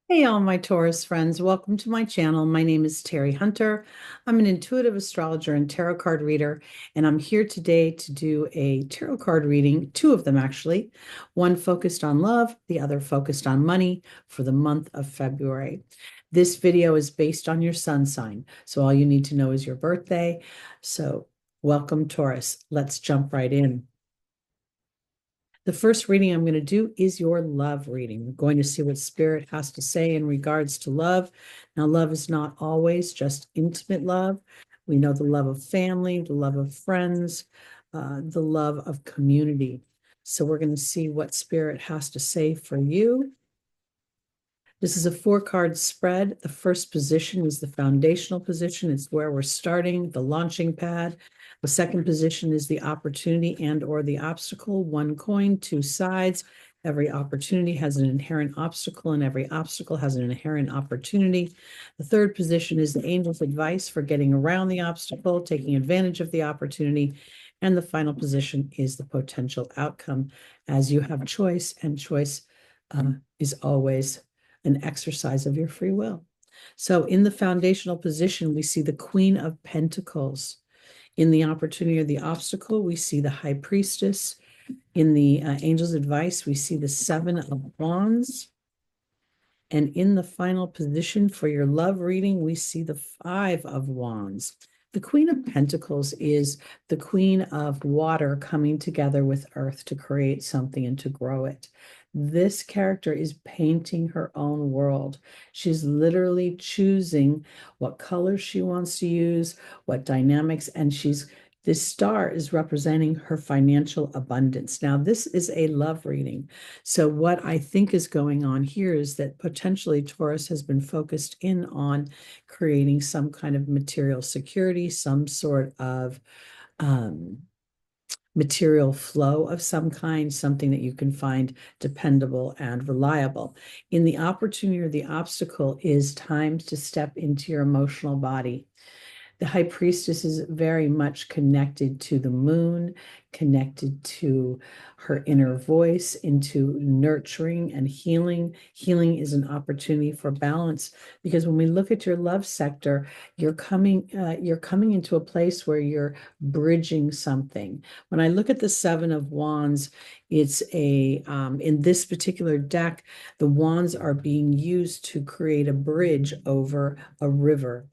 Hey, all my Taurus friends. Welcome to my channel. My name is Teri Hunter. I'm an intuitive astrologer and tarot card reader, and I'm here today to do a tarot card reading, two of them actually, one focused on love, the other focused on money for the month of February. This video is based on your sun sign, so all you need to know is your birthday. So, welcome, Taurus. Let's jump right in. The first reading I'm going to do is your love reading. We're going to see what Spirit has to say in regards to love. Now, love is not always just intimate love. We know the love of family, the love of friends, the love of community. So we're going to see what Spirit has to say for you. This is a 4-card spread. The first position is the foundational position. It's where we're starting, the launching pad. The second position is the opportunity and or the obstacle. One coin, two sides. Every opportunity has an inherent obstacle, and every obstacle has an inherent opportunity. The third position is the angel's advice for getting around the obstacle, taking advantage of the opportunity. And the final position is the potential outcome, as you have choice, and choice is always an exercise of your free will. So in the foundational position, we see the Queen of Pentacles. In the opportunity or the obstacle, we see the High Priestess. In the Angel's Advice, we see the Seven of Wands. And in the final position for your love reading, we see the Five of Wands. The Queen of Pentacles is the queen of water coming together with earth to create something and to grow it. This character is painting her own world. She's literally choosing what colors she wants to use, what dynamics, and this star is representing her financial abundance. Now, this is a love reading. So what I think is going on here is that potentially Taurus has been focused in on creating some kind of material security, some sort of material flow of some kind, something that you can find dependable and reliable. In the opportunity or the obstacle is time to step into your emotional body. The High Priestess is very much connected to the moon, connected to her inner voice, into nurturing and healing. Healing is an opportunity for balance, because when we look at your love sector, you're coming into a place where you're bridging something. When I look at the Seven of Wands, it's in this particular deck, the wands are being used to create a bridge over a river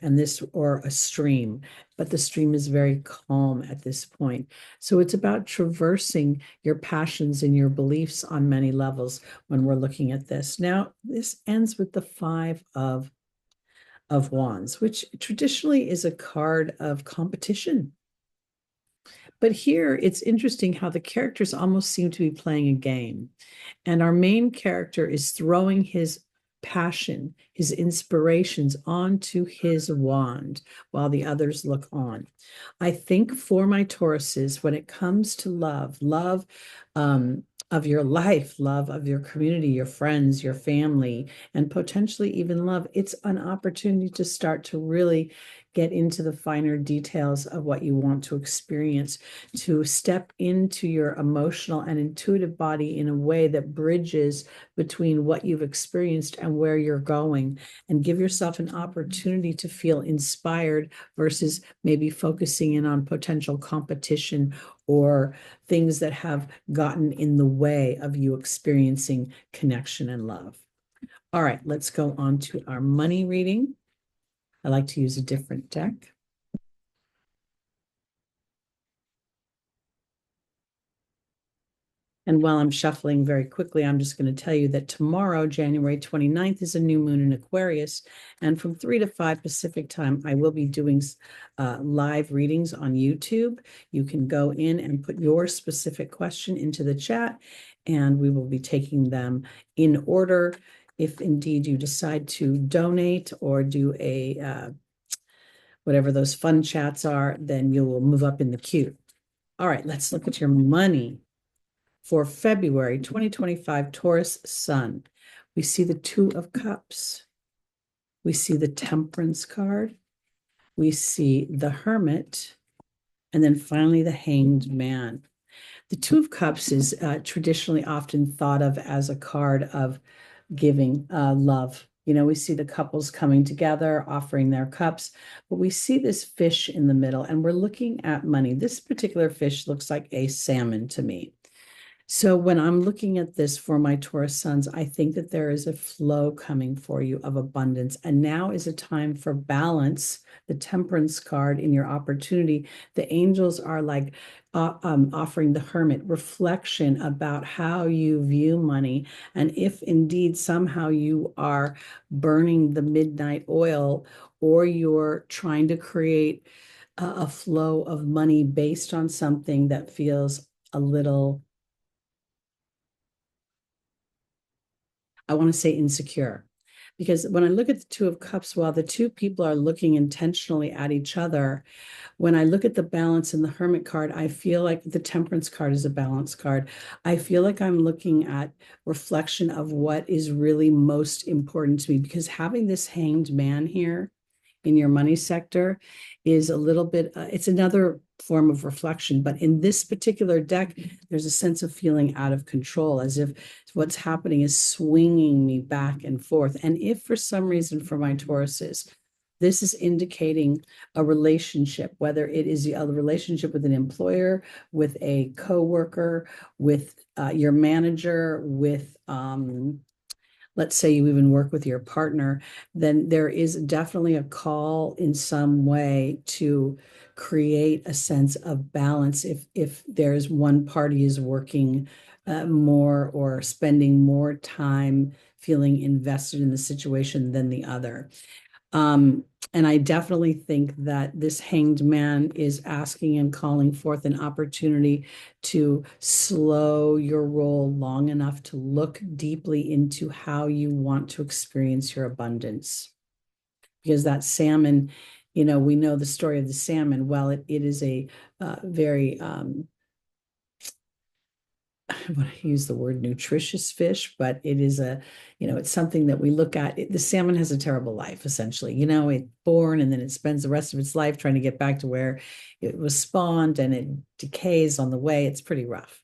or a stream, but the stream is very calm at this point. So it's about traversing your passions and your beliefs on many levels when we're looking at this. Now, this ends with the Five of Wands, which traditionally is a card of competition. But here it's interesting how the characters almost seem to be playing a game. And our main character is throwing his passion, his inspirations onto his wand while the others look on. I think for my Tauruses, when it comes to love of your life, love of your community, your friends, your family, and potentially even love, it's an opportunity to start to really get into the finer details of what you want to experience, to step into your emotional and intuitive body in a way that bridges between what you've experienced and where you're going, and give yourself an opportunity to feel inspired versus maybe focusing in on potential competition or things that have gotten in the way of you experiencing connection and love. All right, let's go on to our money reading. I like to use a different deck. And while I'm shuffling very quickly, I'm just going to tell you that tomorrow, January 29th, is a new moon in Aquarius. And from 3 to 5 Pacific time, I will be doing live readings on YouTube. You can go in and put your specific question into the chat, and we will be taking them in order. If indeed you decide to donate or do whatever those fun chats are, then you will move up in the queue. All right, let's look at your money. For February 2025 Taurus Sun, we see the Two of Cups. We see the Temperance card. We see the Hermit. And then finally, the Hanged Man. The Two of Cups is traditionally often thought of as a card of giving love, We see the couples coming together, offering their cups, but we see this fish in the middle, and we're looking at money. This particular fish looks like a salmon to me. So when I'm looking at this for my Taurus sons, I think that there is a flow coming for you of abundance. And now is a time for balance. The Temperance card in your opportunity. The angels are like offering the Hermit reflection about how you view money. And if indeed somehow you are burning the midnight oil, or you're trying to create a flow of money based on something that feels a little, I want to say, insecure. Because when I look at the Two of Cups, while the two people are looking intentionally at each other, when I look at the balance in the Hermit card, I feel like the Temperance card is a balance card. I feel like I'm looking at reflection of what is really most important to me, because having this Hanged Man here in your money sector is a little bit, it's another form of reflection. But in this particular deck, there's a sense of feeling out of control, as if what's happening is swinging me back and forth. And if for some reason for my Tauruses, this is indicating a relationship, whether it is a relationship with an employer, with a coworker, with your manager, with let's say you even work with your partner, then there is definitely a call in some way to create a sense of balance. If there's one party is working more or spending more time feeling invested in the situation than the other. And I definitely think that this Hanged Man is asking and calling forth an opportunity to slow your roll long enough to look deeply into how you want to experience your abundance. Because that salmon, we know the story of the salmon. Well, it is a very I want to use the word nutritious fish, but it is it's something that we look at. The salmon has a terrible life, essentially. It's born and then it spends the rest of its life trying to get back to where it was spawned, and it decays on the way. It's pretty rough.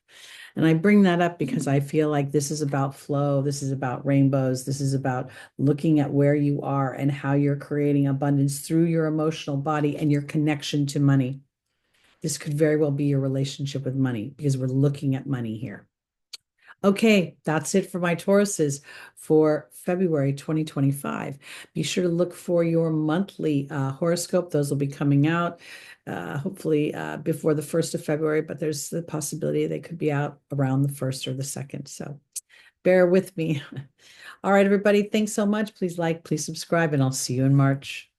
And I bring that up because I feel like this is about flow. This is about rainbows. This is about looking at where you are and how you're creating abundance through your emotional body and your connection to money. This could very well be your relationship with money, because we're looking at money here. Okay, that's it for my Tauruses for February 2025. Be sure to look for your monthly horoscope. Those will be coming out hopefully before the 1st of February, but there's the possibility they could be out around the 1st or the 2nd. So bear with me. All right, everybody, thanks so much. Please like, please subscribe, and I'll see you in March.